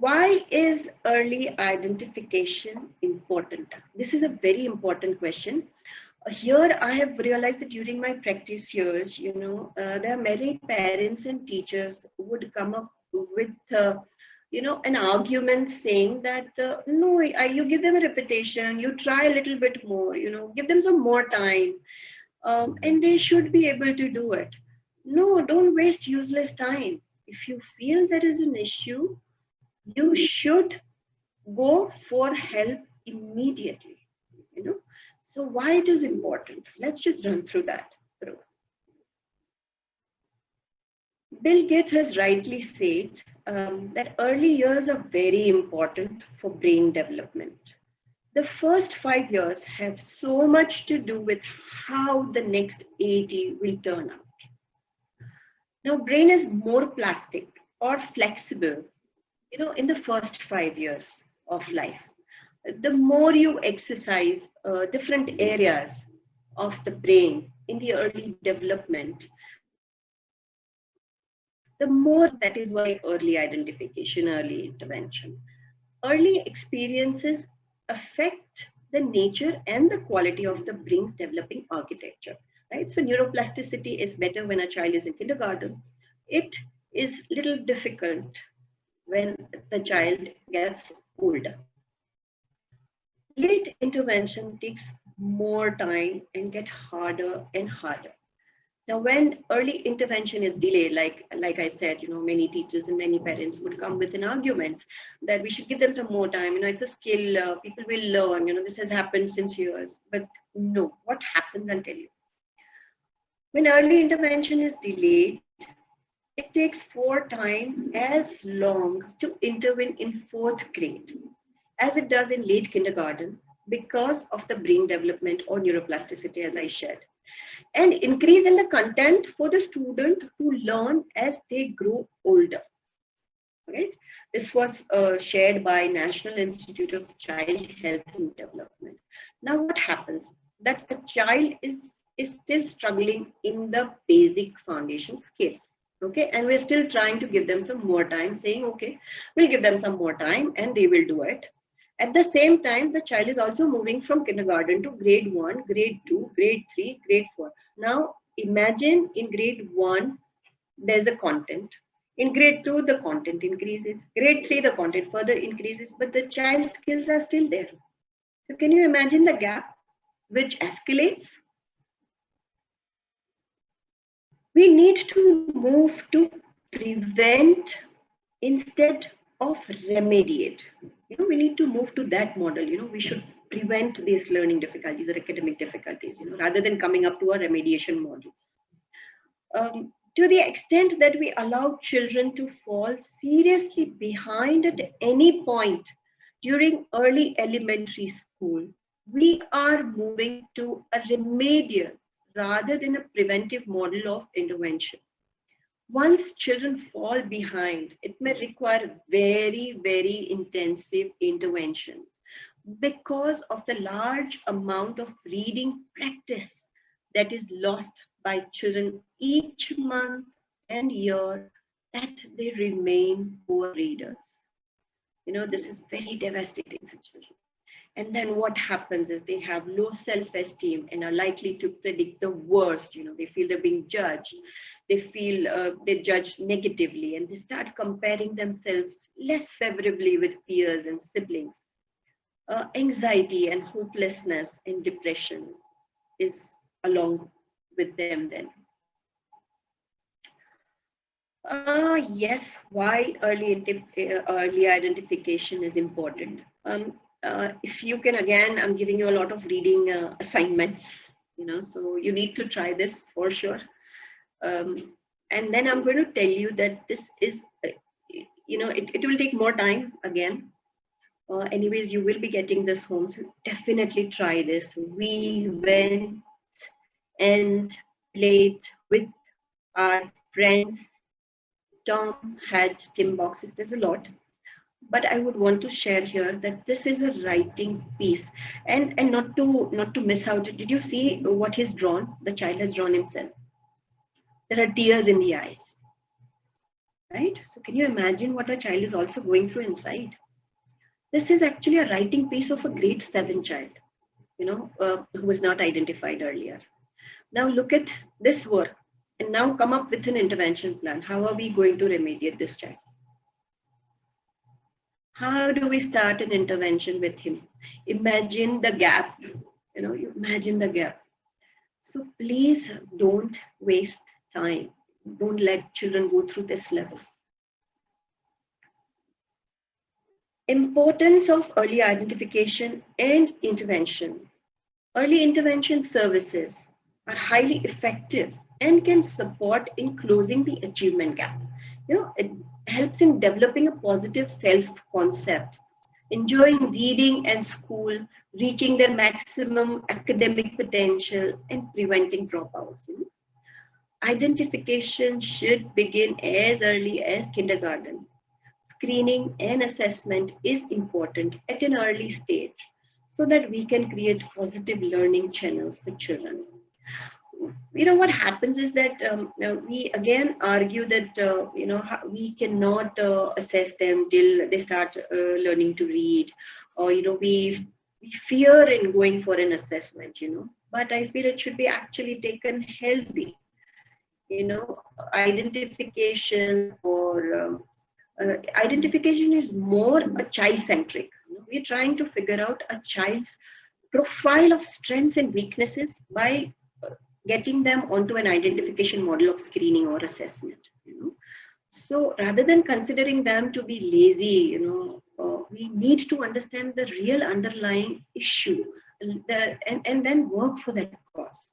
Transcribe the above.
Why is early identification important? This is a very important question. Here, I have realized that during my practice years, there are many parents and teachers who would come up with, an argument saying that, no, you give them a repetition, you try a little bit more, give them some more time, and they should be able to do it. No, don't waste useless time. If you feel there is an issue, you should go for help immediately. you know so why it is important, let's just run through that. Bill Gates has rightly said that early years are very important for brain development. The first 5 years have so much to do with how the next 80 will turn out. Now brain is more plastic or flexible in the first 5 years of life. The more you exercise different areas of the brain in the early development, the more, that is why early identification, early intervention. Early experiences affect the nature and the quality of the brain's developing architecture, right? So neuroplasticity is better when a child is in kindergarten. It is little difficult when the child gets older. Late intervention takes more time and get harder and harder. Now, when early intervention is delayed, like I said, many teachers and many parents would come with an argument that we should give them some more time. It's a skill, people will learn. This has happened since years. But no, what happens? I'll tell you. When early intervention is delayed, it takes 4 times as long to intervene in fourth grade as it does in late kindergarten because of the brain development or neuroplasticity, as I shared, and increase in the content for the student to learn as they grow older. Right? This was shared by National Institute of Child Health and Development. Now, what happens? That a child is still struggling in the basic foundation skills. Okay, and we're still trying to give them some more time, saying, okay, we'll give them some more time and they will do it. At the same time, the child is also moving from kindergarten to grade 1, grade 2, grade 3, grade 4. Now, imagine in grade 1, there's a content. In grade 2, the content increases. Grade 3, the content further increases, but the child's skills are still there. So can you imagine the gap which escalates? We need to move to prevent instead of remediate. We need to move to that model. We should prevent these learning difficulties or academic difficulties, rather than coming up to a remediation model. To the extent that we allow children to fall seriously behind at any point during early elementary school, we are moving to a remedial rather than a preventive model of intervention. Once children fall behind, it may require very, very intensive interventions because of the large amount of reading practice that is lost by children each month and year that they remain poor readers. This is very devastating for children. And then what happens is they have low self-esteem and are likely to predict the worst. They feel they're being judged. They feel they're judged negatively, and they start comparing themselves less favorably with peers and siblings. Anxiety and hopelessness and depression is along with them then. Yes, why early identification is important. If you can, again, I'm giving you a lot of reading assignments, so you need to try this for sure. And then I'm going to tell you that this is, it will take more time again. Anyways, you will be getting this home, so definitely try this. We went and played with our friends. Tom had tin boxes. There's a lot, but I would want to share here that this is a writing piece, and not to miss out. Did you see what he's drawn? The child has drawn himself. There are tears in the eyes. right? So can you imagine what a child is also going through inside? This is actually a writing piece of a grade 7 child, who was not identified earlier. Now look at this work and now come up with an intervention plan. How are we going to remediate this child? How do we start an intervention with him? Imagine the gap, you imagine the gap. So please don't waste time. Don't let children go through this level. Importance of early identification and intervention. Early intervention services are highly effective and can support in closing the achievement gap. It helps in developing a positive self-concept, enjoying reading and school, reaching their maximum academic potential, and preventing dropouts. Identification should begin as early as kindergarten. Screening and assessment is important at an early stage so that we can create positive learning channels for children. What happens is that we again argue that we cannot assess them till they start learning to read, or we fear in going for an assessment. But I feel it should be actually taken healthy. Identification or identification is more a child centric. We're trying to figure out a child's profile of strengths and weaknesses by getting them onto an identification model of screening or assessment. So rather than considering them to be lazy, we need to understand the real underlying issue, and then work for that cause.